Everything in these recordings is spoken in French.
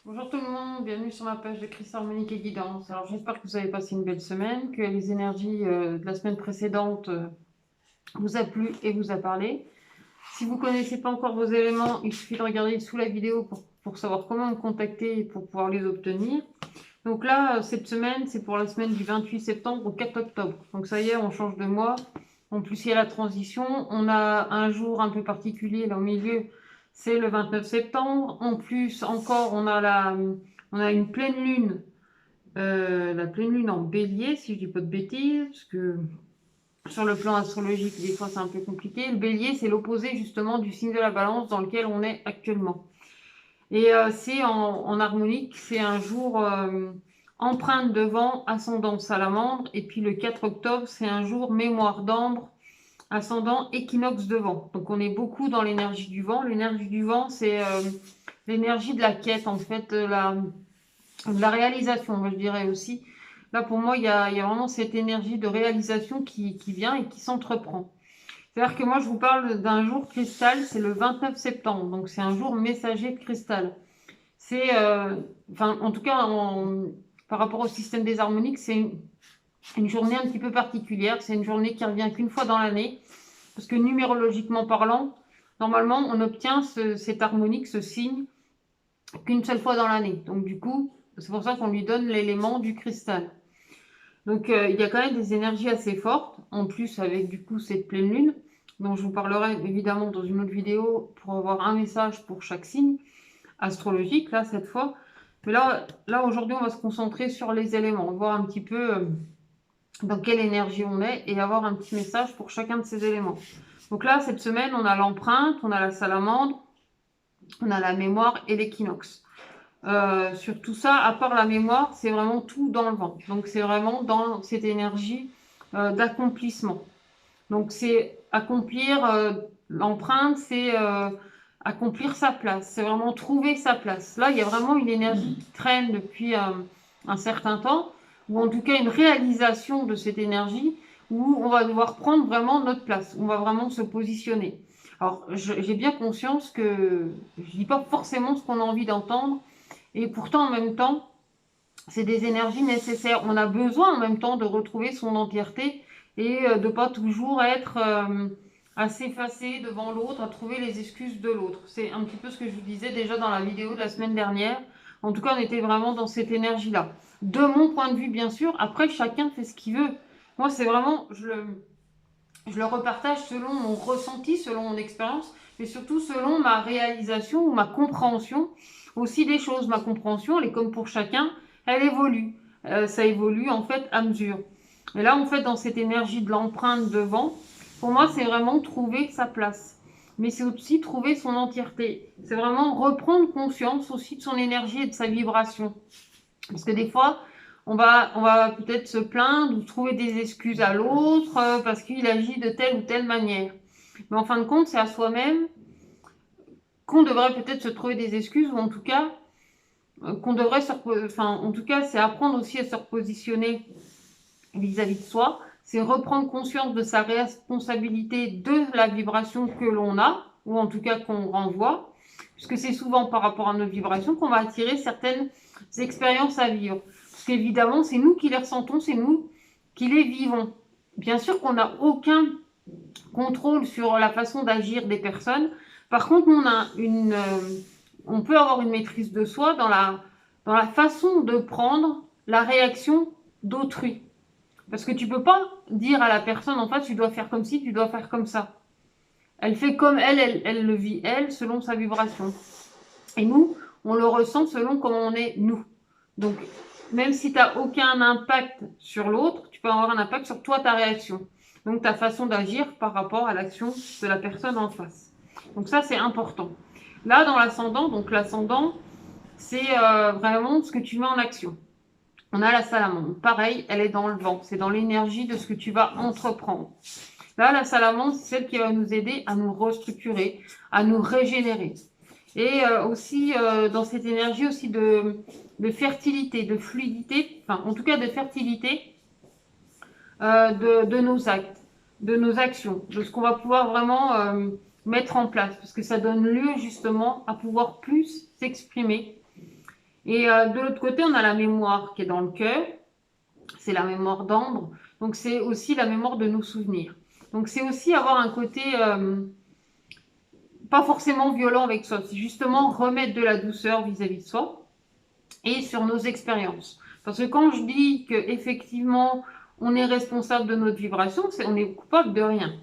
Bonjour tout le monde, bienvenue sur ma page de Cristal Harmonique et Guidance. Alors j'espère que vous avez passé une belle semaine, que les énergies de la semaine précédente vous a plu et vous a parlé. Si vous ne connaissez pas encore vos éléments, il suffit de regarder sous la vidéo pour savoir comment me contacter et pour pouvoir les obtenir. Donc là, cette semaine, c'est pour la semaine du 28 septembre au 4 octobre. Donc ça y est, on change de mois. En plus, il y a la transition. On a un jour un peu particulier là au milieu, c'est le 29 septembre. En plus, encore, on a une pleine lune, la pleine lune en bélier, si je dis pas de bêtises, parce que sur le plan astrologique, des fois c'est un peu compliqué. Le bélier, c'est l'opposé justement du signe de la balance dans lequel on est actuellement. Et c'est en harmonique, c'est un jour empreinte de vent, ascendant salamandre. Et puis le 4 octobre, c'est un jour mémoire d'ambre, ascendant équinoxe de vent. Donc on est beaucoup dans l'énergie du vent. L'énergie du vent, c'est l'énergie de la quête, en fait, de la réalisation, je dirais aussi. Là, pour moi, il y a vraiment cette énergie de réalisation qui vient et qui s'entreprend. C'est-à-dire que moi, je vous parle d'un jour cristal, c'est le 29 septembre. Donc c'est un jour messager de cristal. C'est, enfin, en tout cas, par rapport au système des harmoniques, c'est une journée un petit peu particulière. C'est une journée qui revient qu'une fois dans l'année. Parce que numérologiquement parlant, normalement, on obtient cette harmonique, ce signe, qu'une seule fois dans l'année. Donc, du coup, c'est pour ça qu'on lui donne l'élément du cristal. Donc, il y a quand même des énergies assez fortes. En plus, avec du coup cette pleine lune, dont je vous parlerai évidemment dans une autre vidéo pour avoir un message pour chaque signe astrologique, là, cette fois. Mais là aujourd'hui, on va se concentrer sur les éléments, voir un petit peu dans quelle énergie on est et avoir un petit message pour chacun de ces éléments. Donc là, cette semaine, on a l'empreinte, on a la salamandre, on a la mémoire et l'équinoxe. Sur tout ça, à part la mémoire, c'est vraiment tout dans le vent. Donc c'est vraiment dans cette énergie d'accomplissement. Donc c'est accomplir l'empreinte, c'est accomplir sa place. C'est vraiment trouver sa place. Là, il y a vraiment une énergie qui traîne depuis un certain temps, ou en tout cas une réalisation de cette énergie, où on va devoir prendre vraiment notre place. On va vraiment se positionner. Alors, j'ai bien conscience que je ne dis pas forcément ce qu'on a envie d'entendre, et pourtant en même temps, c'est des énergies nécessaires. On a besoin en même temps de retrouver son entièreté et de pas toujours être à s'effacer devant l'autre, à trouver les excuses de l'autre. C'est un petit peu ce que je vous disais déjà dans la vidéo de la semaine dernière. En tout cas, on était vraiment dans cette énergie-là. De mon point de vue, bien sûr. Après, chacun fait ce qu'il veut. Moi, c'est vraiment, je le repartage selon mon ressenti, selon mon expérience, mais surtout selon ma réalisation ou ma compréhension aussi des choses. Ma compréhension, elle est comme pour chacun, elle évolue. Ça évolue en fait à mesure. Et là, en fait, dans cette énergie de l'empreinte devant, pour moi, c'est vraiment trouver sa place. Mais c'est aussi trouver son entièreté. C'est vraiment reprendre conscience aussi de son énergie et de sa vibration. Parce que des fois, on va peut-être se plaindre ou trouver des excuses à l'autre parce qu'il agit de telle ou telle manière. Mais en fin de compte, c'est à soi-même qu'on devrait peut-être se trouver des excuses ou en tout cas qu'on devrait enfin, en tout cas, c'est apprendre aussi à se repositionner vis-à-vis de soi. C'est reprendre conscience de sa responsabilité de la vibration que l'on a ou en tout cas qu'on renvoie, puisque c'est souvent par rapport à nos vibrations qu'on va attirer certaines expériences à vivre. Parce qu'évidemment, c'est nous qui les ressentons, c'est nous qui les vivons. Bien sûr qu'on n'a aucun contrôle sur la façon d'agir des personnes. Par contre, on peut avoir une maîtrise de soi dans la façon de prendre la réaction d'autrui. Parce que tu peux pas dire à la personne en face, tu dois faire comme ci, tu dois faire comme ça. Elle fait comme elle le vit, elle, selon sa vibration. Et nous, on le ressent selon comment on est, nous. Donc, même si tu n'as aucun impact sur l'autre, tu peux avoir un impact sur toi, ta réaction. Donc, ta façon d'agir par rapport à l'action de la personne en face. Donc, ça, c'est important. Là, dans l'ascendant, donc l'ascendant, c'est vraiment ce que tu mets en action. On a la salamandre. Pareil, elle est dans le vent. C'est dans l'énergie de ce que tu vas entreprendre. Là, la salamandre, c'est celle qui va nous aider à nous restructurer, à nous régénérer. Et aussi dans cette énergie aussi de fertilité, de fluidité, enfin en tout cas de fertilité de nos actes, de nos actions, de ce qu'on va pouvoir vraiment mettre en place, parce que ça donne lieu justement à pouvoir plus s'exprimer Et de l'autre côté, on a la mémoire qui est dans le cœur. C'est la mémoire d'ambre. Donc, c'est aussi la mémoire de nos souvenirs. Donc, c'est aussi avoir un côté pas forcément violent avec soi. C'est justement remettre de la douceur vis-à-vis de soi et sur nos expériences. Parce que quand je dis qu'effectivement, on est responsable de notre vibration, on est coupable de rien.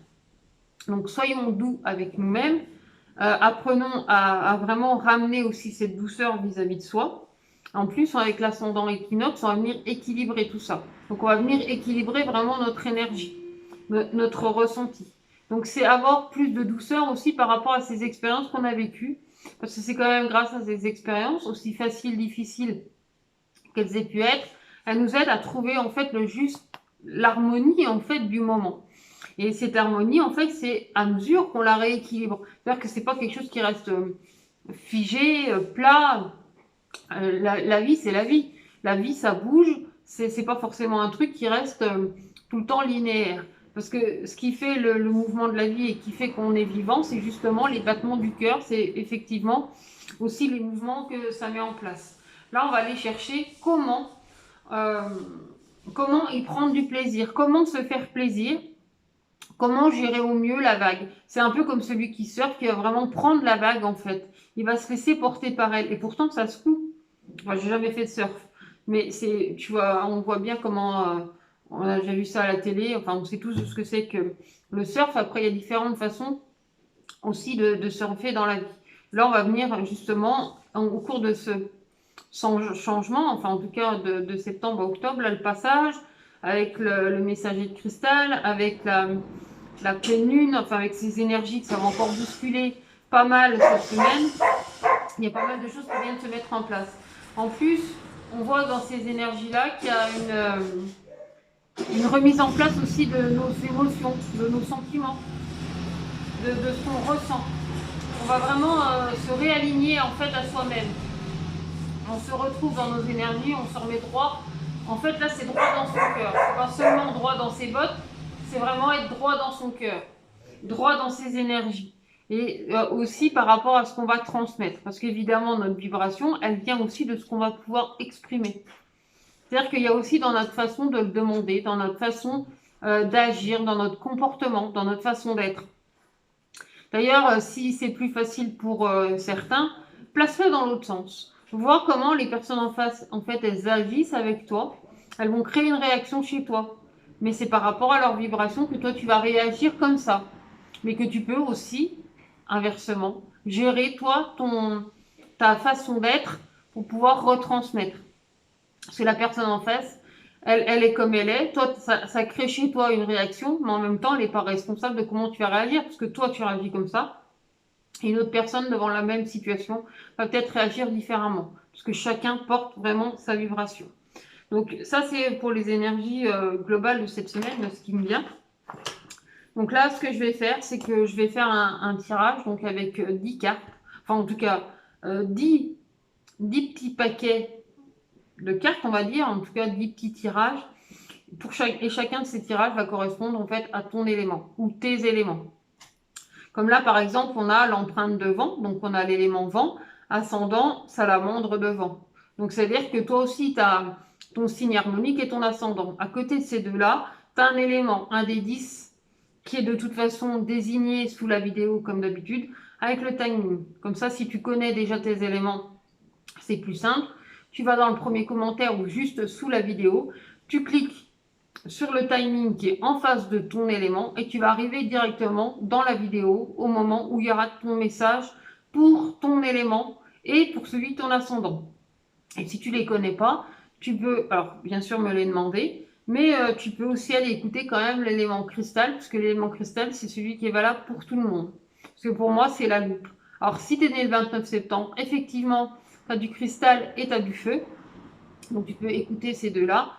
Donc, soyons doux avec nous-mêmes. Apprenons à vraiment ramener aussi cette douceur vis-à-vis de soi. En plus, avec l'ascendant équinoxe, on va venir équilibrer tout ça. Donc, on va venir équilibrer vraiment notre énergie, notre ressenti. Donc, c'est avoir plus de douceur aussi par rapport à ces expériences qu'on a vécues. Parce que c'est quand même grâce à ces expériences, aussi faciles, difficiles qu'elles aient pu être, elles nous aident à trouver en fait l'harmonie en fait du moment. Et cette harmonie, en fait, c'est à mesure qu'on la rééquilibre. C'est-à-dire que c'est pas quelque chose qui reste figé, plat. La vie, c'est la vie. La vie, ça bouge. C'est pas forcément un truc qui reste tout le temps linéaire. Parce que ce qui fait le mouvement de la vie et qui fait qu'on est vivant, c'est justement les battements du cœur. C'est effectivement aussi les mouvements que ça met en place. Là, on va aller chercher comment y prendre du plaisir, comment se faire plaisir. Comment gérer au mieux la vague? C'est un peu comme celui qui surfe, qui va vraiment prendre la vague en fait. Il va se laisser porter par elle. Et pourtant, ça se fout. Moi, j'ai jamais fait de surf. Mais tu vois, on voit bien comment, on a déjà vu ça à la télé. Enfin, on sait tous ce que c'est que le surf. Après, il y a différentes façons aussi de surfer dans la vie. Là, on va venir justement, au cours de ce changement, enfin en tout cas de septembre à octobre, là, le passage, avec le messager de cristal, avec la pleine lune, enfin avec ces énergies que ça va encore bousculer pas mal cette semaine. Il y a pas mal de choses qui viennent se mettre en place. En plus, on voit dans ces énergies-là qu'il y a une remise en place aussi de nos émotions, de nos sentiments, de ce qu'on ressent. On va vraiment se réaligner en fait à soi-même. On se retrouve dans nos énergies, on se remet droit. En fait, là, c'est droit dans son cœur. C'est pas seulement droit dans ses bottes, c'est vraiment être droit dans son cœur, droit dans ses énergies. Et aussi par rapport à ce qu'on va transmettre. Parce qu'évidemment, notre vibration, elle vient aussi de ce qu'on va pouvoir exprimer. C'est-à-dire qu'il y a aussi dans notre façon de le demander, dans notre façon d'agir, dans notre comportement, dans notre façon d'être. D'ailleurs, si c'est plus facile pour certains, place-le dans l'autre sens. Voir comment les personnes en face, en fait, elles agissent avec toi. Elles vont créer une réaction chez toi. Mais c'est par rapport à leur vibration que toi, tu vas réagir comme ça. Mais que tu peux aussi, inversement, gérer toi, ta façon d'être pour pouvoir retransmettre. Parce que la personne en face, elle est comme elle est. Toi, ça crée chez toi une réaction, mais en même temps, elle n'est pas responsable de comment tu vas réagir, parce que toi, tu réagis comme ça. Et une autre personne devant la même situation va peut-être réagir différemment, parce que chacun porte vraiment sa vibration. Donc ça, c'est pour les énergies globales de cette semaine, ce qui me vient. Donc là, ce que je vais faire, c'est que je vais faire un tirage donc avec 10 cartes, enfin en tout cas 10 petits paquets de cartes, on va dire, en tout cas 10 petits tirages. Et chacun de ces tirages va correspondre en fait à ton élément ou tes éléments. Comme là, par exemple, on a l'empreinte de vent, donc on a l'élément vent, ascendant, salamandre de vent. Donc, c'est-à-dire que toi aussi, tu as ton signe harmonique et ton ascendant. À côté de ces deux-là, tu as un élément, un des 10, qui est de toute façon désigné sous la vidéo comme d'habitude, avec le timing. Comme ça, si tu connais déjà tes éléments, c'est plus simple. Tu vas dans le premier commentaire ou juste sous la vidéo, tu cliques sur le timing qui est en face de ton élément et tu vas arriver directement dans la vidéo au moment où il y aura ton message pour ton élément et pour celui de ton ascendant. Et si tu ne les connais pas, tu peux, alors bien sûr me les demander, mais tu peux aussi aller écouter quand même l'élément cristal, parce que l'élément cristal, c'est celui qui est valable pour tout le monde. Parce que pour moi, c'est la loupe. Alors si tu es né le 29 septembre, effectivement, tu as du cristal et tu as du feu. Donc tu peux écouter ces deux-là.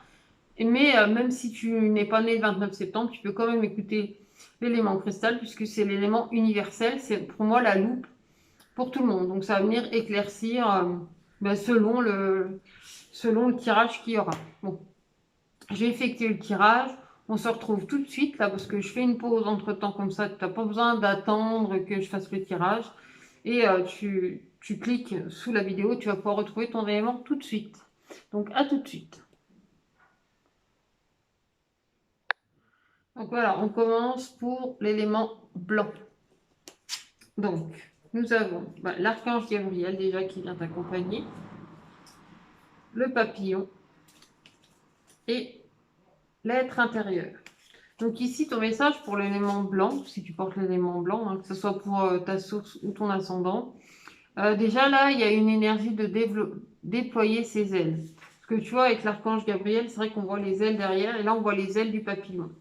Mais même si tu n'es pas né le 29 septembre, tu peux quand même écouter l'élément cristal, puisque c'est l'élément universel. C'est pour moi la loupe pour tout le monde. Donc ça va venir éclaircir selon le tirage qu'il y aura. Bon, j'ai effectué le tirage. On se retrouve tout de suite là, parce que je fais une pause entre temps comme ça. Tu n'as pas besoin d'attendre que je fasse le tirage. Et tu tu cliques sous la vidéo, tu vas pouvoir retrouver ton élément tout de suite. Donc à tout de suite. Donc voilà, on commence pour l'élément blanc. Donc, nous avons l'archange Gabriel déjà qui vient t'accompagner, le papillon et l'être intérieur. Donc ici, ton message pour l'élément blanc, si tu portes l'élément blanc, hein, que ce soit pour ta source ou ton ascendant, déjà là, il y a une énergie de déployer ses ailes. Parce que tu vois, avec l'archange Gabriel, c'est vrai qu'on voit les ailes derrière, et là, on voit les ailes du papillon.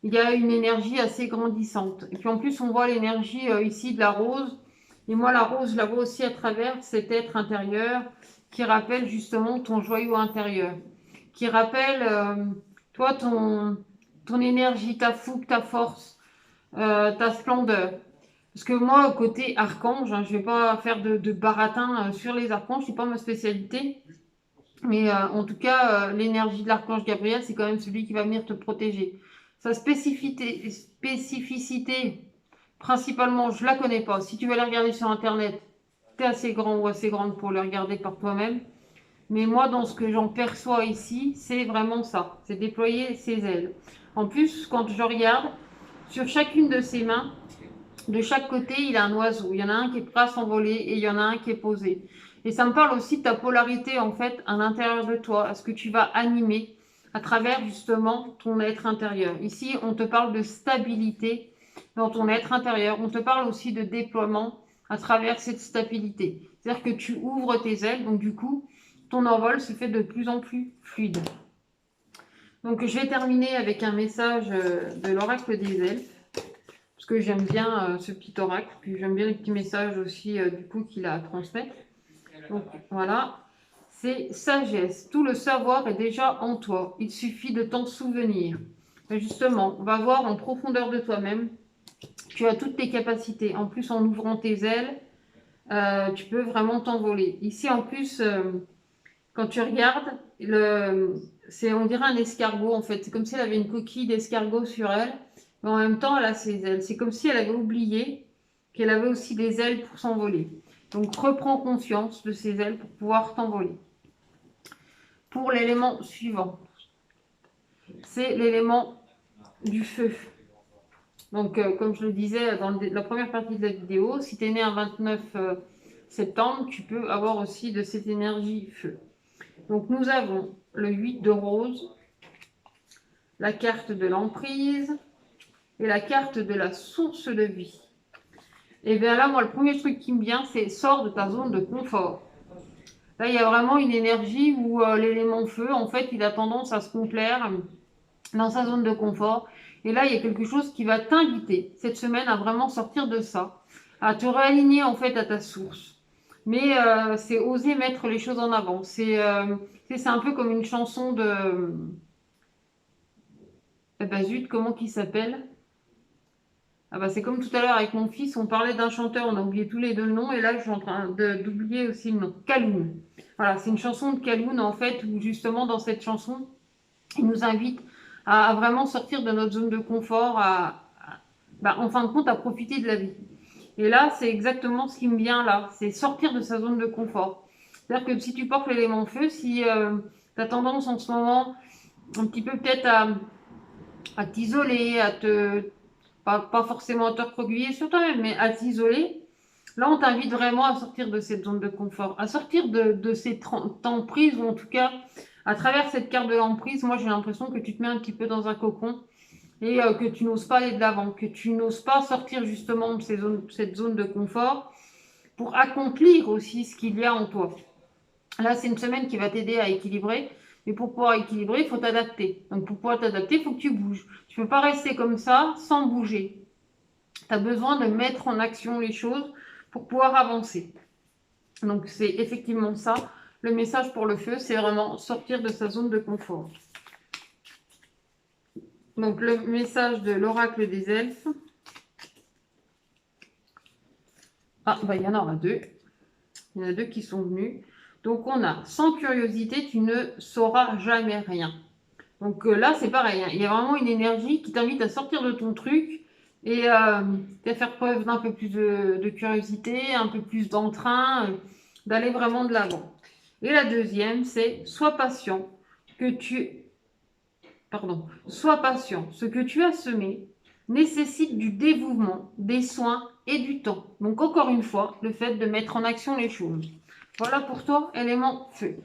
Il y a une énergie assez grandissante. Et puis en plus, on voit l'énergie ici de la rose. Et moi, la rose, je la vois aussi à travers cet être intérieur qui rappelle justement ton joyau intérieur. Qui rappelle, toi, ton énergie, ta fougue, ta force, ta splendeur. Parce que moi, côté archange, hein, je ne vais pas faire de baratin sur les archanges, ce n'est pas ma spécialité. Mais en tout cas, l'énergie de l'archange Gabriel, c'est quand même celui qui va venir te protéger. Sa spécificité, principalement, je ne la connais pas. Si tu veux la regarder sur Internet, tu es assez grand ou assez grande pour le regarder par toi-même. Mais moi, dans ce que j'en perçois ici, c'est vraiment ça. C'est déployer ses ailes. En plus, quand je regarde, sur chacune de ses mains, de chaque côté, il a un oiseau. Il y en a un qui est prêt à s'envoler et il y en a un qui est posé. Et ça me parle aussi de ta polarité, en fait, à l'intérieur de toi, à ce que tu vas animer à travers, justement, ton être intérieur. Ici, on te parle de stabilité dans ton être intérieur. On te parle aussi de déploiement à travers cette stabilité. C'est-à-dire que tu ouvres tes ailes, donc du coup, ton envol se fait de plus en plus fluide. Donc, je vais terminer avec un message de l'oracle des elfes. Parce que j'aime bien ce petit oracle, puis j'aime bien les petits messages aussi du coup qu'il a à transmettre. Donc voilà, c'est sagesse. Tout le savoir est déjà en toi. Il suffit de t'en souvenir. Mais justement, on va voir en profondeur de toi-même. Tu as toutes tes capacités. En plus, en ouvrant tes ailes, tu peux vraiment t'envoler. Ici, en plus, quand tu regardes, on dirait un escargot en fait. C'est comme si elle avait une coquille d'escargot sur elle. Mais en même temps, elle a ses ailes. C'est comme si elle avait oublié qu'elle avait aussi des ailes pour s'envoler. Donc, reprends conscience de ses ailes pour pouvoir t'envoler. Pour l'élément suivant, c'est l'élément du feu. Donc, comme je le disais dans la première partie de la vidéo, si tu es né un 29 septembre, tu peux avoir aussi de cette énergie feu. Donc, nous avons le 8 de rose, la carte de l'emprise, et la carte de la source de vie. Et bien là, moi, le premier truc qui me vient, c'est sors de ta zone de confort. Là, il y a vraiment une énergie où l'élément feu, en fait, il a tendance à se complaire dans sa zone de confort. Et là, il y a quelque chose qui va t'inviter cette semaine à vraiment sortir de ça, à te réaligner en fait à ta source. Mais c'est oser mettre les choses en avant. C'est un peu comme une chanson de... Eh ben zut, comment qu'il s'appelle? Ah bah c'est comme tout à l'heure avec mon fils, on parlait d'un chanteur, on a oublié tous les deux le nom, et là je suis en train d'oublier aussi le nom. Kaloun. Voilà, c'est une chanson de Kaloun en fait, où justement dans cette chanson, il nous invite à vraiment sortir de notre zone de confort, en fin de compte à profiter de la vie. Et là, c'est exactement ce qui me vient là, c'est sortir de sa zone de confort. C'est-à-dire que si tu portes l'élément feu, si tu as tendance en ce moment un petit peu peut-être à t'isoler, à te pas forcément à te recroqueviller sur toi-même, mais à t'isoler. Là, on t'invite vraiment à sortir de cette zone de confort, à sortir de ces emprises, ou en tout cas, à travers cette carte de l'emprise, moi j'ai l'impression que tu te mets un petit peu dans un cocon et que tu n'oses pas aller de l'avant, que tu n'oses pas sortir justement de cette zone de confort pour accomplir aussi ce qu'il y a en toi. Là, c'est une semaine qui va t'aider à équilibrer. Mais pour pouvoir équilibrer, il faut t'adapter. Donc, pour pouvoir t'adapter, il faut que tu bouges. Tu ne peux pas rester comme ça sans bouger. Tu as besoin de mettre en action les choses pour pouvoir avancer. Donc, c'est effectivement ça. Le message pour le feu, c'est vraiment sortir de sa zone de confort. Donc, le message de l'oracle des elfes. Ah, bah, il y en aura deux. Il y en a deux qui sont venus. Donc, on a, sans curiosité, tu ne sauras jamais rien. Donc là, c'est pareil. Hein. Il y a vraiment une énergie qui t'invite à sortir de ton truc, et faire preuve d'un peu plus de curiosité, un peu plus d'entrain, d'aller vraiment de l'avant. Et la deuxième, c'est sois patient, que tu... Pardon, sois patient. Ce que tu as semé nécessite du dévouement, des soins et du temps. Donc encore une fois, le fait de mettre en action les choses. Voilà pour toi, élément feu.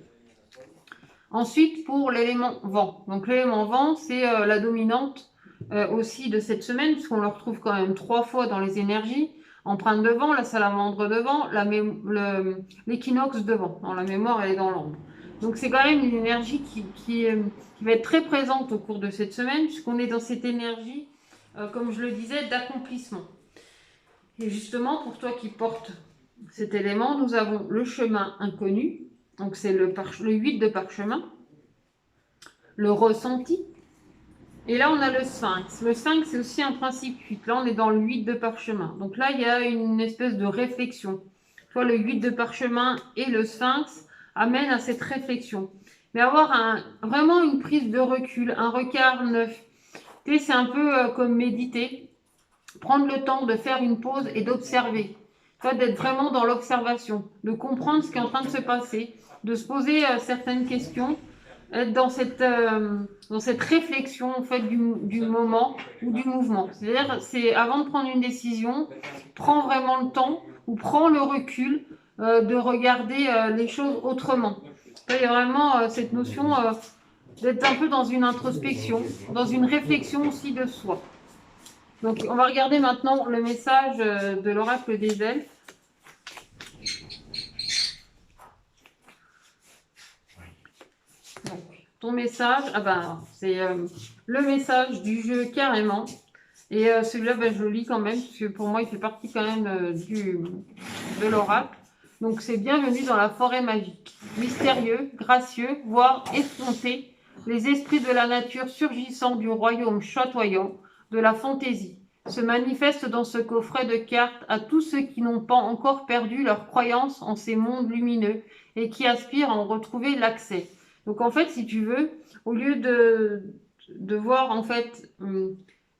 Ensuite, pour l'élément vent. Donc l'élément vent, c'est la dominante aussi de cette semaine, puisqu'on le retrouve quand même 3 fois dans les énergies. Empreinte de vent, la salamandre de vent, l'équinoxe de vent. Dans la mémoire, elle est dans l'ombre. Donc c'est quand même une énergie qui va être très présente au cours de cette semaine, puisqu'on est dans cette énergie, comme je le disais, d'accomplissement. Et justement, pour toi qui portes cet élément, nous avons le chemin inconnu, donc c'est le 8 de parchemin, le ressenti, et là on a le sphinx. Le sphinx, c'est aussi un principe 8. Là on est dans le 8 de parchemin. Donc là il y a une espèce de réflexion. Toi, le 8 de parchemin et le sphinx amènent à cette réflexion. Mais avoir vraiment une prise de recul, un regard neuf. Tu sais, c'est un peu comme méditer. Prendre le temps de faire une pause et d'observer. D'être vraiment dans l'observation, de comprendre ce qui est en train de se passer, de se poser certaines questions, être dans cette réflexion en fait, du moment ou du mouvement. C'est-à-dire, c'est avant de prendre une décision, prends vraiment le temps ou prends le recul de regarder les choses autrement. Il y a vraiment cette notion d'être un peu dans une introspection, dans une réflexion aussi de soi. Donc, on va regarder maintenant le message de l'oracle des elfes. Donc, ton message, c'est le message du jeu carrément. Et celui-là, je le lis quand même, parce que pour moi, il fait partie quand même de l'oracle. Donc, c'est bienvenue dans la forêt magique. Mystérieux, gracieux, voire effronté, les esprits de la nature surgissant du royaume chatoyant, de la fantaisie, se manifestent dans ce coffret de cartes à tous ceux qui n'ont pas encore perdu leur croyance en ces mondes lumineux et qui aspirent à en retrouver l'accès. Donc en fait, si tu veux, au lieu de voir en fait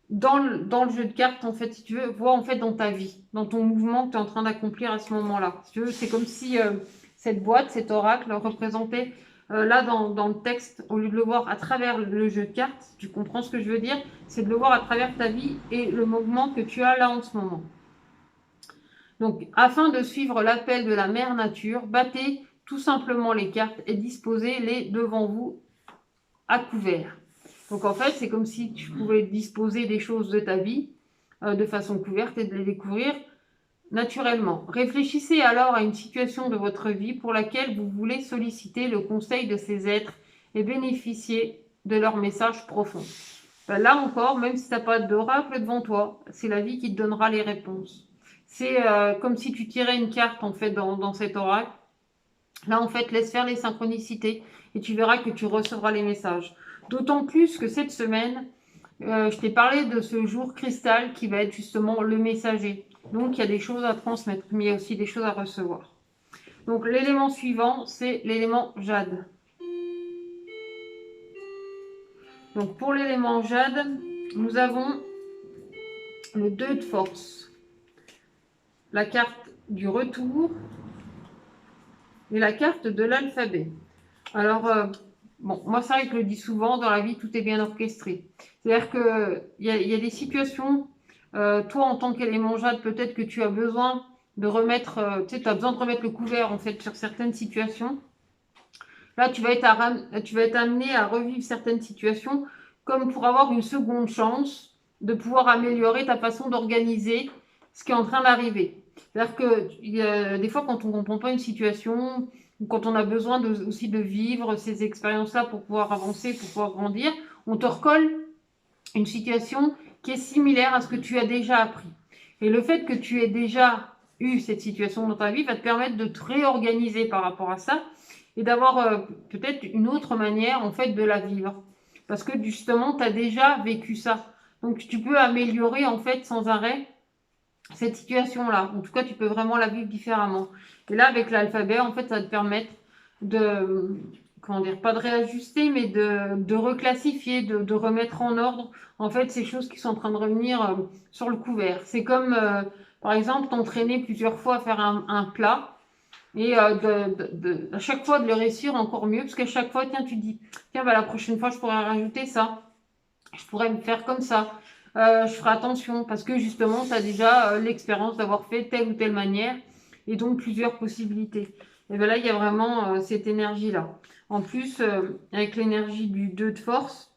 dans le jeu de cartes, en fait, si tu veux, vois en fait dans ta vie, dans ton mouvement que tu es en train d'accomplir à ce moment-là. Si tu veux, c'est comme si cette boîte, cet oracle représentait là dans le texte, au lieu de le voir à travers le jeu de cartes, tu comprends ce que je veux dire, c'est de le voir à travers ta vie et le mouvement que tu as là en ce moment. Donc, afin de suivre l'appel de la mère nature, battez tout simplement les cartes et disposez-les devant vous à couvert. Donc, en fait, c'est comme si tu pouvais disposer des choses de ta vie de façon couverte et de les découvrir naturellement. Réfléchissez alors à une situation de votre vie pour laquelle vous voulez solliciter le conseil de ces êtres et bénéficier de leur message profond. Là encore, même si tu n'as pas d'oracle devant toi, c'est la vie qui te donnera les réponses. C'est comme si tu tirais une carte en fait dans cet oracle. Là, en fait, laisse faire les synchronicités et tu verras que tu recevras les messages. D'autant plus que cette semaine, je t'ai parlé de ce jour cristal qui va être justement le messager. Donc, il y a des choses à transmettre, mais il y a aussi des choses à recevoir. Donc, l'élément suivant, c'est l'élément jade. Donc, pour l'élément jade, nous avons le 2 de force, la carte du retour et la carte de l'alphabet. Alors, bon, moi, c'est vrai que je le dis souvent, dans la vie, tout est bien orchestré. C'est-à-dire qu'il y a des situations, toi, en tant qu'élément jade, peut-être que tu as besoin de remettre, tu as besoin de remettre le couvert, en fait, sur certaines situations. Là, tu vas être amené à revivre certaines situations comme pour avoir une seconde chance de pouvoir améliorer ta façon d'organiser ce qui est en train d'arriver. C'est-à-dire que des fois, quand on ne comprend pas une situation, ou quand on a besoin aussi de vivre ces expériences-là pour pouvoir avancer, pour pouvoir grandir, on te recolle une situation qui est similaire à ce que tu as déjà appris. Et le fait que tu aies déjà eu cette situation dans ta vie va te permettre de te réorganiser par rapport à ça et d'avoir peut-être une autre manière en fait de la vivre. Parce que justement, tu as déjà vécu ça. Donc tu peux améliorer en fait sans arrêt cette situation-là. En tout cas, tu peux vraiment la vivre différemment. Et là, avec l'alphabet, en fait, ça va te permettre de comment dire, pas de réajuster, mais de reclassifier, de remettre en ordre, en fait, ces choses qui sont en train de revenir sur le couvert. C'est comme, par exemple, t'entraîner plusieurs fois à faire un plat et à chaque fois de le réussir encore mieux, parce qu'à chaque fois, tiens, tu te dis, tiens, bah, la prochaine fois, je pourrais rajouter ça, je pourrais me faire comme ça, je ferai attention, parce que justement, tu as déjà l'expérience d'avoir fait telle ou telle manière, et donc plusieurs possibilités. Et bien là, il y a vraiment cette énergie-là. En plus, avec l'énergie du 2 de force,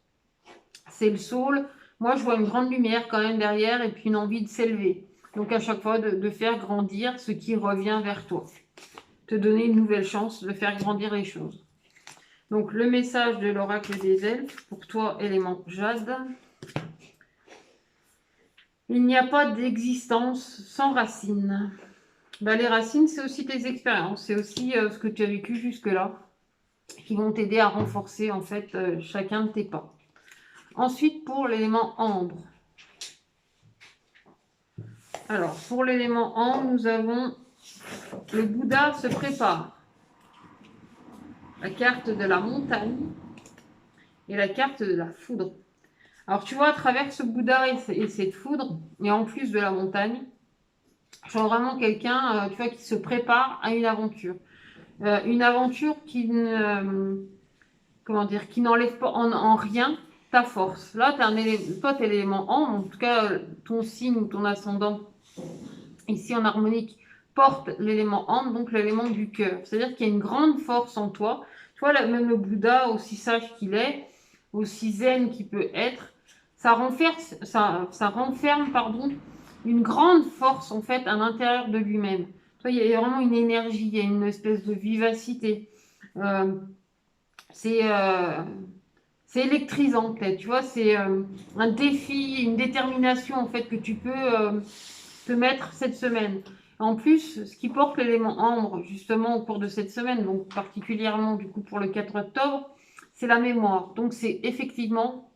c'est le soul. Moi, je vois une grande lumière quand même derrière et puis une envie de s'élever. Donc à chaque fois, de faire grandir ce qui revient vers toi. Te donner une nouvelle chance de faire grandir les choses. Donc le message de l'oracle des elfes, pour toi, élément jade. Il n'y a pas d'existence sans racines. Ben, les racines, c'est aussi tes expériences, c'est aussi ce que tu as vécu jusque-là, qui vont t'aider à renforcer en fait chacun de tes pas. Ensuite, pour l'élément ambre. Alors, pour l'élément ambre, nous avons le Bouddha se prépare. La carte de la montagne et la carte de la foudre. Alors, tu vois, à travers ce Bouddha et cette foudre, et en plus de la montagne, je vois vraiment quelqu'un, tu vois, qui se prépare à une aventure. Une aventure qui ne, comment dire, qui n'enlève pas en rien ta force. Là, toi, tu es l'élément en tout cas, ton signe ou ton ascendant, ici en harmonique, porte l'élément en, donc l'élément du cœur. C'est-à-dire qu'il y a une grande force en toi. Tu vois, là, même le Bouddha, aussi sage qu'il est, aussi zen qu'il peut être, ça renferme, pardon, une grande force en fait à l'intérieur de lui-même. Tu vois, il y a vraiment une énergie, il y a une espèce de vivacité. Euh, c'est c'est électrisant peut-être, tu vois, c'est un défi, une détermination en fait que tu peux te mettre cette semaine. En plus, ce qui porte l'élément ambre justement au cours de cette semaine, donc particulièrement du coup pour le 4 octobre, c'est la mémoire. Donc c'est effectivement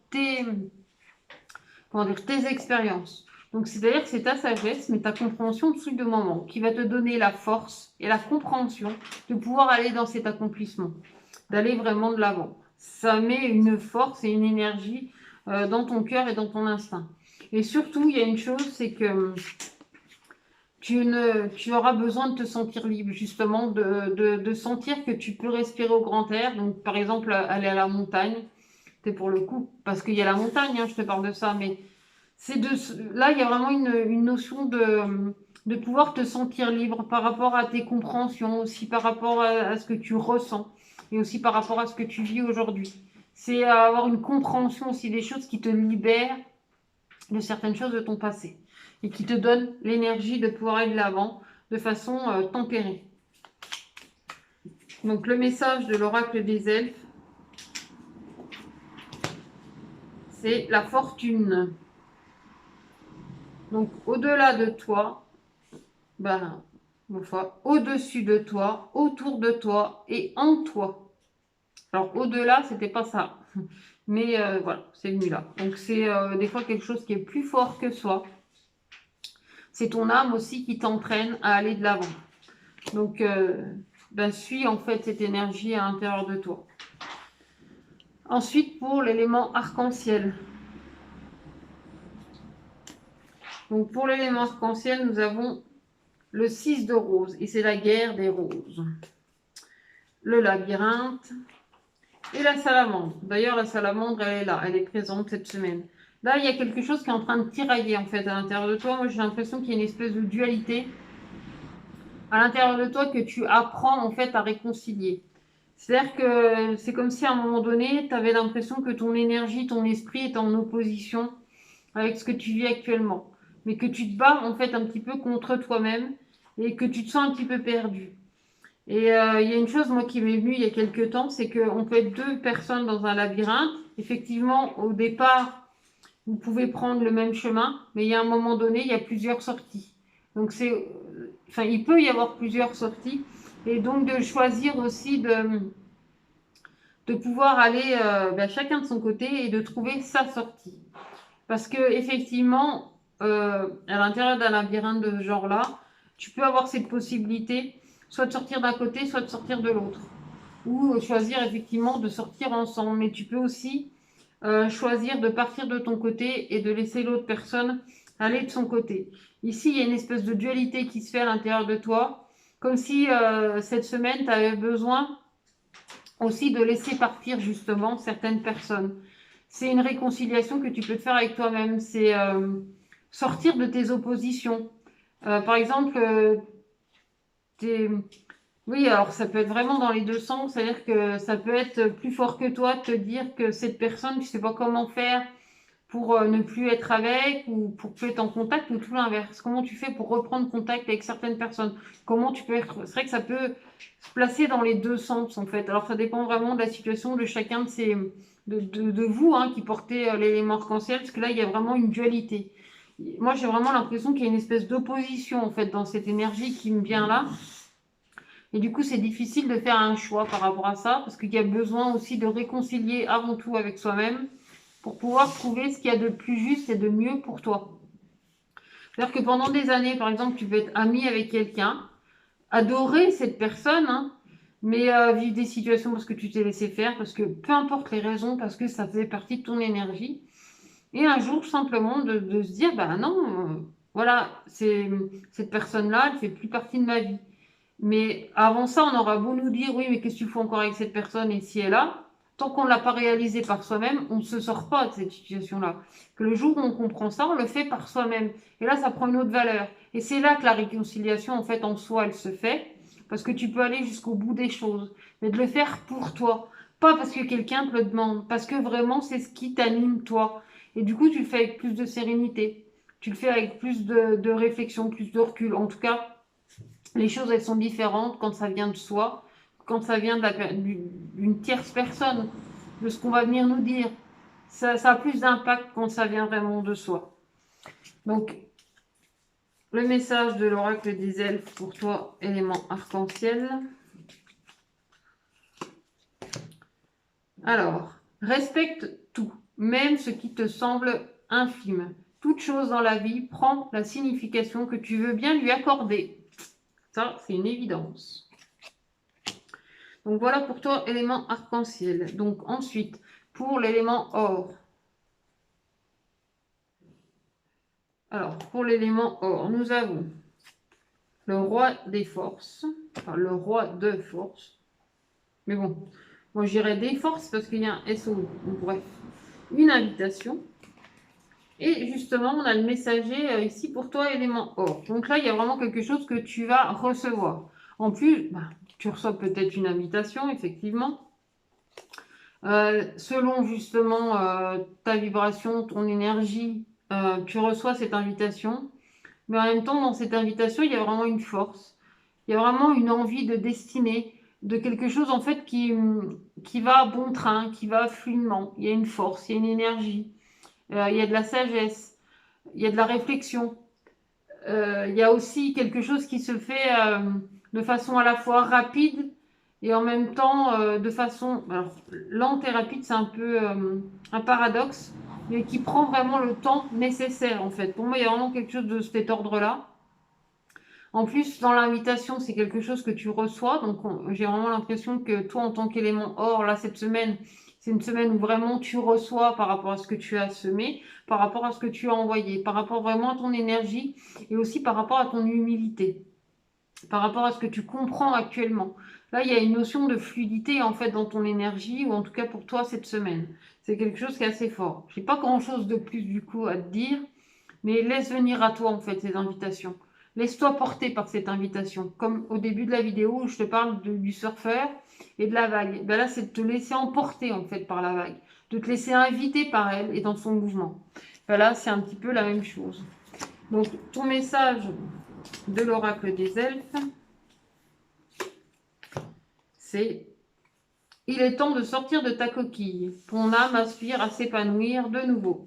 comment dire, tes expériences. Donc c'est-à-dire que c'est ta sagesse, mais ta compréhension de de moment qui va te donner la force et la compréhension de pouvoir aller dans cet accomplissement, d'aller vraiment de l'avant. Ça met une force et une énergie dans ton cœur et dans ton instinct. Et surtout, il y a une chose, c'est que tu auras besoin de te sentir libre, justement, de sentir que tu peux respirer au grand air. Donc, par exemple, aller à la montagne, c'est pour le coup, parce qu'il y a la montagne, hein, je te parle de ça, mais là, il y a vraiment une notion de pouvoir te sentir libre par rapport à tes compréhensions, aussi par rapport à ce que tu ressens et aussi par rapport à ce que tu vis aujourd'hui. C'est avoir une compréhension aussi des choses qui te libèrent de certaines choses de ton passé et qui te donnent l'énergie de pouvoir aller de l'avant de façon tempérée. Donc le message de l'oracle des elfes, c'est la fortune. Donc au-delà de toi, ben, au-dessus de toi, autour de toi et en toi. Alors au-delà, c'était pas ça. Mais voilà, c'est venu là. Donc c'est des fois quelque chose qui est plus fort que soi. C'est ton âme aussi qui t'entraîne à aller de l'avant. Donc ben, suis en fait cette énergie à l'intérieur de toi. Ensuite, pour l'élément arc-en-ciel. Donc pour l'élément arc-en-ciel, nous avons le 6 de rose et c'est la guerre des roses. Le labyrinthe et la salamandre. D'ailleurs, la salamandre, elle est là, elle est présente cette semaine. Là, il y a quelque chose qui est en train de tirailler en fait à l'intérieur de toi. Moi, j'ai l'impression qu'il y a une espèce de dualité à l'intérieur de toi que tu apprends en fait à réconcilier. C'est-à-dire que c'est comme si à un moment donné, tu avais l'impression que ton énergie, ton esprit est en opposition avec ce que tu vis actuellement. Mais que tu te bats en fait un petit peu contre toi-même et que tu te sens un petit peu perdu. Et il y a une chose, moi, qui m'est venue il y a quelques temps, c'est qu'on peut être deux personnes dans un labyrinthe. Effectivement, au départ, vous pouvez prendre le même chemin, mais il y a un moment donné, il y a plusieurs sorties. Donc, enfin, il peut y avoir plusieurs sorties. Et donc, de choisir aussi de pouvoir aller ben, chacun de son côté et de trouver sa sortie. Parce que effectivement, à l'intérieur d'un labyrinthe de ce genre-là, tu peux avoir cette possibilité soit de sortir d'un côté, soit de sortir de l'autre. ou choisir effectivement de sortir ensemble. Mais tu peux aussi choisir de partir de ton côté et de laisser l'autre personne aller de son côté. Ici, il y a une espèce de dualité qui se fait à l'intérieur de toi, comme si cette semaine, tu avais besoin aussi de laisser partir justement certaines personnes. C'est une réconciliation que tu peux te faire avec toi-même, c'est sortir de tes oppositions. Par exemple, oui, alors ça peut être vraiment dans les deux sens, c'est-à-dire que ça peut être plus fort que toi de te dire que cette personne, tu sais pas comment faire pour ne plus être avec ou pour plus être en contact ou tout l'inverse. Comment tu fais pour reprendre contact avec certaines personnes? Comment tu peux être... C'est vrai que ça peut se placer dans les deux sens en fait. Alors ça dépend vraiment de la situation de chacun de ces... de vous hein, qui portez l'élément arc-en-ciel, parce que là il y a vraiment une dualité. Moi j'ai vraiment l'impression qu'il y a une espèce d'opposition en fait dans cette énergie qui me vient là. Et du coup, c'est difficile de faire un choix par rapport à ça, parce qu'il y a besoin aussi de réconcilier avant tout avec soi-même pour pouvoir trouver ce qu'il y a de plus juste et de mieux pour toi. C'est-à-dire que pendant des années, par exemple, tu peux être ami avec quelqu'un, adorer cette personne, hein, mais vivre des situations parce que tu t'es laissé faire, parce que peu importe les raisons, parce que ça faisait partie de ton énergie. Et un jour, simplement, de se dire, bah non, voilà, cette personne-là, elle fait plus partie de ma vie. Mais avant ça, on aura beau nous dire, oui, mais qu'est-ce que tu fais encore avec cette personne et si elle a, tant qu'on ne l'a pas réalisé par soi-même, on ne se sort pas de cette situation-là. Que le jour où on comprend ça, on le fait par soi-même. Et là, ça prend une autre valeur. Et c'est là que la réconciliation, en fait, en soi, elle se fait. Parce que tu peux aller jusqu'au bout des choses. Mais de le faire pour toi. Pas parce que quelqu'un te le demande. Parce que vraiment, c'est ce qui t'anime, toi. Et du coup, tu le fais avec plus de sérénité. Tu le fais avec plus de réflexion, plus de recul. En tout cas, les choses, elles sont différentes quand ça vient de soi, quand ça vient d'une tierce personne, de ce qu'on va venir nous dire. Ça a plus d'impact quand ça vient vraiment de soi. Donc, le message de l'oracle des elfes pour toi, élément arc-en-ciel. Alors, respecte tout, même ce qui te semble infime. Toute chose dans la vie prend la signification que tu veux bien lui accorder. Ça, c'est une évidence. Donc voilà pour toi, élément arc-en-ciel. Donc ensuite, pour l'élément or. Alors, pour l'élément or, nous avons le roi des forces, enfin le roi de force. Mais bon, moi j'irais des forces parce qu'il y a un SO. Donc bref, une invitation. Et justement, on a le messager ici pour toi, élément or. Donc là, il y a vraiment quelque chose que tu vas recevoir. En plus, bah, tu reçois peut-être une invitation, effectivement. Selon justement ta vibration, ton énergie, tu reçois cette invitation. Mais en même temps, dans cette invitation, il y a vraiment une force. Il y a vraiment une envie de destinée, de quelque chose en fait qui va à bon train, qui va fluidement. Il y a une force, il y a une énergie, il y a de la sagesse, il y a de la réflexion. Il y a aussi quelque chose qui se fait de façon à la fois rapide et en même temps de façon alors, lente et rapide, c'est un peu un paradoxe, mais qui prend vraiment le temps nécessaire en fait. Pour moi, il y a vraiment quelque chose de cet ordre-là. En plus, dans l'invitation, c'est quelque chose que tu reçois, donc j'ai vraiment l'impression que toi, en tant qu'élément or, là, cette semaine, c'est une semaine où vraiment tu reçois par rapport à ce que tu as semé, par rapport à ce que tu as envoyé, par rapport vraiment à ton énergie et aussi par rapport à ton humilité, par rapport à ce que tu comprends actuellement. Là, il y a une notion de fluidité en fait dans ton énergie, ou en tout cas pour toi cette semaine. C'est quelque chose qui est assez fort. Je n'ai pas grand-chose de plus du coup à te dire, mais laisse venir à toi en fait ces invitations. Laisse-toi porter par cette invitation. Comme au début de la vidéo où je te parle du surfeur et de la vague. Ben là, c'est de te laisser emporter en fait par la vague. De te laisser inviter par elle et dans son mouvement. Ben là, c'est un petit peu la même chose. Donc, ton message de l'oracle des elfes, c'est: il est temps de sortir de ta coquille. Ton âme aspire à s'épanouir de nouveau.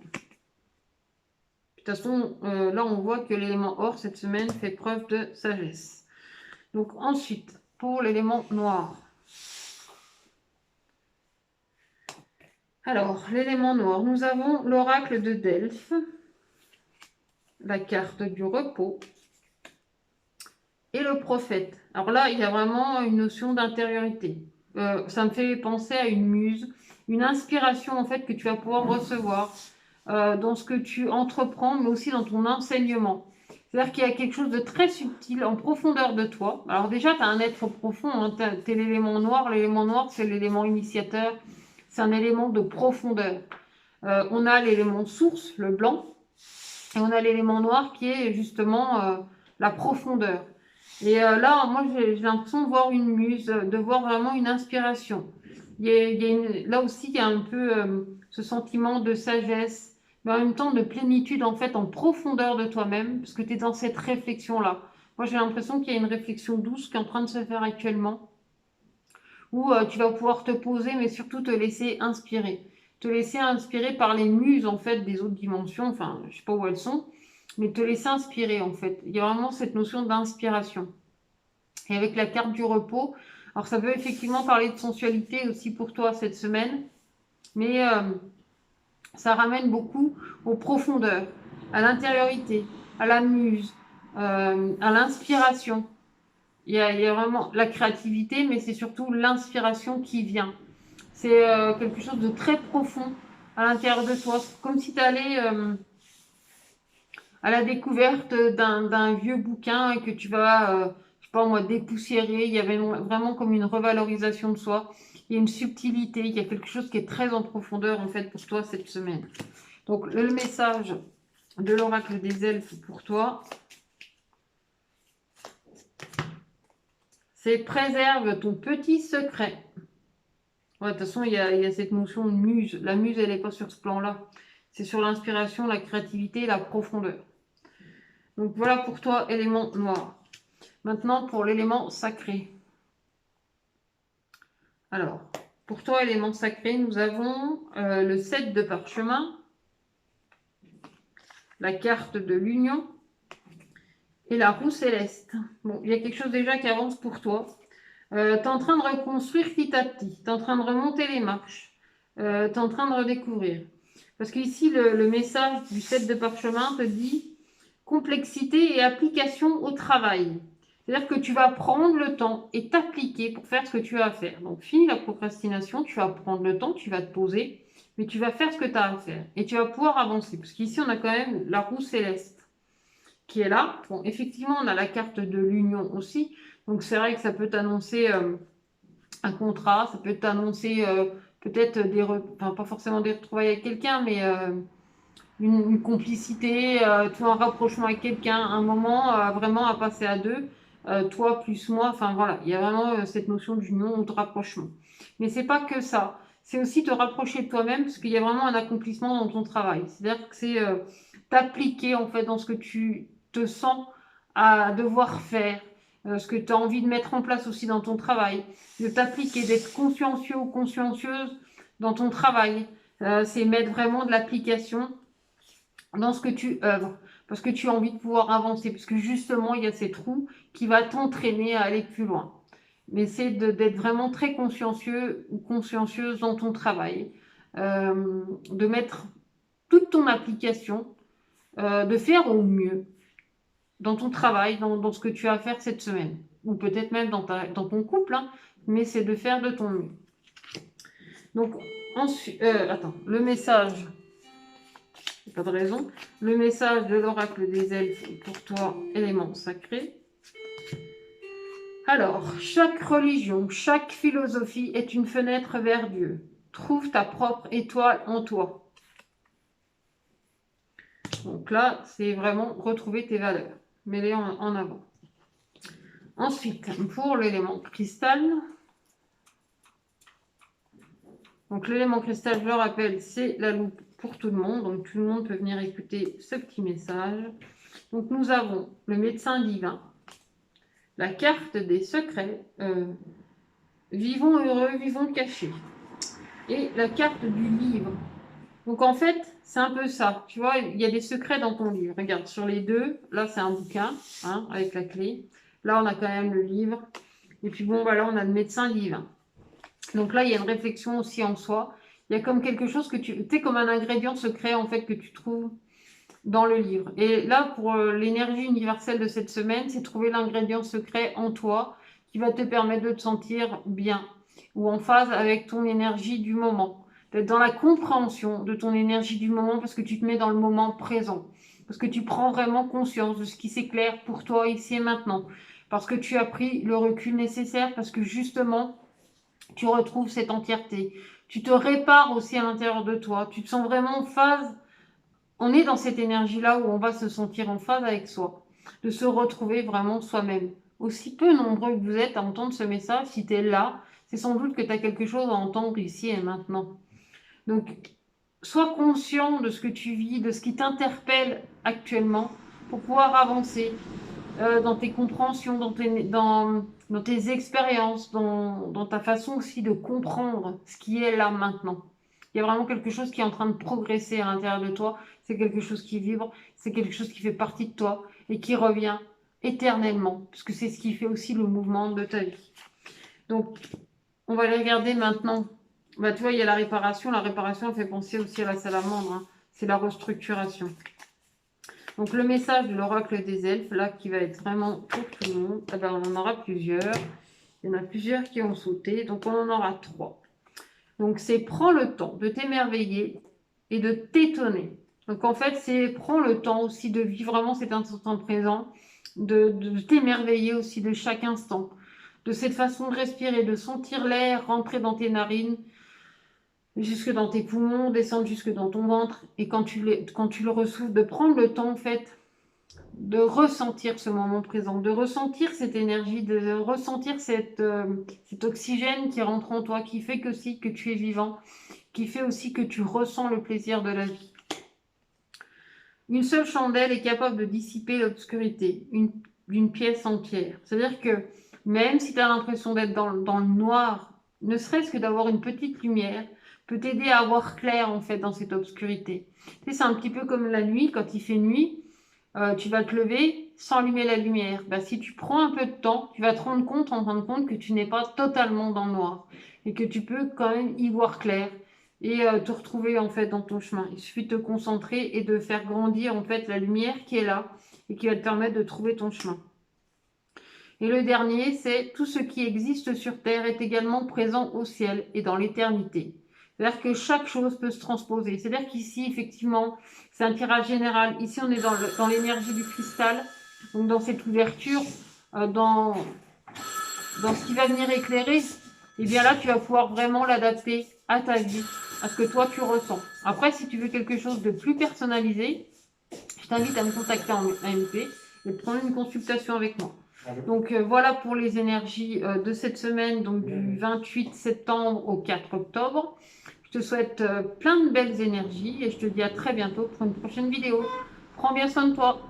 De toute façon, là, on voit que l'élément or, cette semaine, fait preuve de sagesse. Donc, ensuite, pour l'élément noir. Alors, l'élément noir, nous avons l'oracle de Delphes, la carte du repos et le prophète. Alors là, il y a vraiment une notion d'intériorité. Ça me fait penser à une muse, une inspiration en fait que tu vas pouvoir recevoir dans ce que tu entreprends, mais aussi dans ton enseignement. C'est-à-dire qu'il y a quelque chose de très subtil en profondeur de toi. Alors déjà, tu as un être profond, hein, tu es l'élément noir. L'élément noir, c'est l'élément initiateur. C'est un élément de profondeur. On a l'élément source, le blanc, et on a l'élément noir qui est justement la profondeur. Et là, moi, j'ai l'impression de voir une muse, de voir vraiment une inspiration. Là aussi, il y a un peu ce sentiment de sagesse, mais en même temps de plénitude, en fait, en profondeur de toi-même, parce que tu es dans cette réflexion-là. Moi, j'ai l'impression qu'il y a une réflexion douce qui est en train de se faire actuellement, où tu vas pouvoir te poser, mais surtout te laisser inspirer. Te laisser inspirer par les muses, en fait, des autres dimensions, enfin, je sais pas où elles sont, mais te laisser inspirer, en fait. Il y a vraiment cette notion d'inspiration. Et avec la carte du repos, alors ça peut effectivement parler de sensualité aussi pour toi cette semaine, mais ça ramène beaucoup aux profondeurs, à l'intériorité, à la muse, à l'inspiration. Il y a vraiment la créativité, mais c'est surtout l'inspiration qui vient. C'est quelque chose de très profond à l'intérieur de toi. C'est comme si tu allais à la découverte d'un vieux bouquin et que tu vas, je sais pas moi, dépoussiérer. Il y avait vraiment comme une revalorisation de soi. Il y a une subtilité, il y a quelque chose qui est très en profondeur en fait pour toi cette semaine. Donc le message de l'oracle des elfes pour toi, c'est préserve ton petit secret. Ouais, de toute façon, il y a cette notion de muse. La muse, elle n'est pas sur ce plan-là. C'est sur l'inspiration, la créativité, la profondeur. Donc voilà pour toi, élément noir. Maintenant, pour l'élément sacré. Alors, pour toi, élément sacré, nous avons le 7 de parchemin, la carte de l'union et la roue céleste. Bon, il y a quelque chose déjà qui avance pour toi. Tu es en train de reconstruire petit à petit. Tu es en train de remonter les marches. Tu es en train de redécouvrir. Parce qu'ici, le message du 7 de parchemin te dit complexité et application au travail. C'est-à-dire que tu vas prendre le temps et t'appliquer pour faire ce que tu as à faire. Donc, fini la procrastination, tu vas prendre le temps, tu vas te poser, mais tu vas faire ce que tu as à faire. Et tu vas pouvoir avancer. Parce qu'ici, on a quand même la roue céleste qui est là. Bon, effectivement, on a la carte de l'union aussi. Donc, c'est vrai que ça peut t'annoncer un contrat, ça peut t'annoncer peut-être enfin, pas forcément des retrouvailles avec quelqu'un, mais une complicité, tu vois, un rapprochement avec quelqu'un, un moment vraiment à passer à deux, toi plus moi, enfin voilà, il y a vraiment cette notion d'union ou de rapprochement. Mais c'est pas que ça, c'est aussi te rapprocher de toi-même parce qu'il y a vraiment un accomplissement dans ton travail. C'est-à-dire que c'est t'appliquer en fait dans ce que tu te sens à devoir faire, ce que tu as envie de mettre en place aussi dans ton travail, de t'appliquer, d'être consciencieux ou consciencieuse dans ton travail. C'est mettre vraiment de l'application dans ce que tu œuvres, parce que tu as envie de pouvoir avancer, parce que justement, il y a ces trous qui va t'entraîner à aller plus loin. Mais c'est d'être vraiment très consciencieux ou consciencieuse dans ton travail, de mettre toute ton application, de faire au mieux dans ton travail, dans ce que tu as à faire cette semaine, ou peut-être même dans ton couple, hein, mais c'est de faire de ton mieux. Donc, ensuite, attends, le message pas de raison. Le message de l'oracle des elfes pour toi, élément sacré. Alors, chaque religion, chaque philosophie est une fenêtre vers Dieu. Trouve ta propre étoile en toi. Donc là, c'est vraiment retrouver tes valeurs. Mets-les en avant. Ensuite, pour l'élément cristal. Donc l'élément cristal, je le rappelle, c'est la loupe pour tout le monde. Donc tout le monde peut venir écouter ce petit message. Donc nous avons le médecin divin, la carte des secrets, vivons heureux, vivons cachés, et la carte du livre. Donc en fait, c'est un peu ça. Tu vois, il y a des secrets dans ton livre. Regarde, sur les deux, là c'est un bouquin, hein, avec la clé. Là on a quand même le livre. Et puis bon, voilà, on a le médecin divin. Donc là, il y a une réflexion aussi en soi. Il y a comme quelque chose que tu sais, comme un ingrédient secret en fait que tu trouves dans le livre. Et là, pour l'énergie universelle de cette semaine, c'est trouver l'ingrédient secret en toi qui va te permettre de te sentir bien. ou en phase avec ton énergie du moment. D'être dans la compréhension de ton énergie du moment parce que tu te mets dans le moment présent. Parce que tu prends vraiment conscience de ce qui s'éclaire pour toi ici et maintenant. Parce que tu as pris le recul nécessaire, parce que justement, tu retrouves cette entièreté. Tu te répares aussi à l'intérieur de toi. Tu te sens vraiment en phase. On est dans cette énergie-là où on va se sentir en phase avec soi. De se retrouver vraiment soi-même. Aussi peu nombreux que vous êtes à entendre ce message, si tu es là, c'est sans doute que tu as quelque chose à entendre ici et maintenant. Donc, sois conscient de ce que tu vis, de ce qui t'interpelle actuellement pour pouvoir avancer dans tes compréhensions, dans tes expériences, dans ta façon aussi de comprendre ce qui est là maintenant. Il y a vraiment quelque chose qui est en train de progresser à l'intérieur de toi. C'est quelque chose qui vibre, c'est quelque chose qui fait partie de toi et qui revient éternellement, parce que c'est ce qui fait aussi le mouvement de ta vie. Donc, on va aller regarder maintenant. Bah, tu vois, il y a la réparation. La réparation, elle fait penser aussi à la salamandre, hein. C'est la restructuration. Donc, le message de l'oracle des elfes, là, qui va être vraiment pour tout le monde. Eh ben, on en aura plusieurs. Il y en a plusieurs qui ont sauté. Donc, on en aura 3. Donc, c'est prends le temps de t'émerveiller et de t'étonner. Donc, en fait, c'est prends le temps aussi de vivre vraiment cet instant présent, de t'émerveiller aussi de chaque instant, de cette façon de respirer, de sentir l'air rentrer dans tes narines, jusque dans tes poumons, descendre jusque dans ton ventre. Et quand tu le ressouffles, de prendre le temps, en fait, de ressentir ce moment présent, de ressentir cette énergie, de ressentir cet oxygène qui rentre en toi, qui fait que tu es vivant, qui fait aussi que tu ressens le plaisir de la vie. Une seule chandelle est capable de dissiper l'obscurité d'une pièce entière. C'est-à-dire que même si tu as l'impression d'être dans le noir, ne serait-ce que d'avoir une petite lumière, peut t'aider à voir clair en fait dans cette obscurité. Tu sais, c'est un petit peu comme la nuit, quand il fait nuit, tu vas te lever sans allumer la lumière. Bah, si tu prends un peu de temps, tu vas te rendre compte en fin de compte que tu n'es pas totalement dans le noir et que tu peux quand même y voir clair et te retrouver en fait dans ton chemin. Il suffit de te concentrer et de faire grandir en fait la lumière qui est là et qui va te permettre de trouver ton chemin. Et le dernier, c'est tout ce qui existe sur Terre est également présent au ciel et dans l'éternité. C'est-à-dire que chaque chose peut se transposer. C'est-à-dire qu'ici, effectivement, c'est un tirage général. Ici, on est dans l'énergie du cristal, donc dans cette ouverture, dans ce qui va venir éclairer. Et bien là, tu vas pouvoir vraiment l'adapter à ta vie, à ce que toi, tu ressens. Après, si tu veux quelque chose de plus personnalisé, je t'invite à me contacter en AMP et de prendre une consultation avec moi. Donc voilà pour les énergies de cette semaine, donc du 28 septembre au 4 octobre. Je te souhaite plein de belles énergies et je te dis à très bientôt pour une prochaine vidéo. Prends bien soin de toi.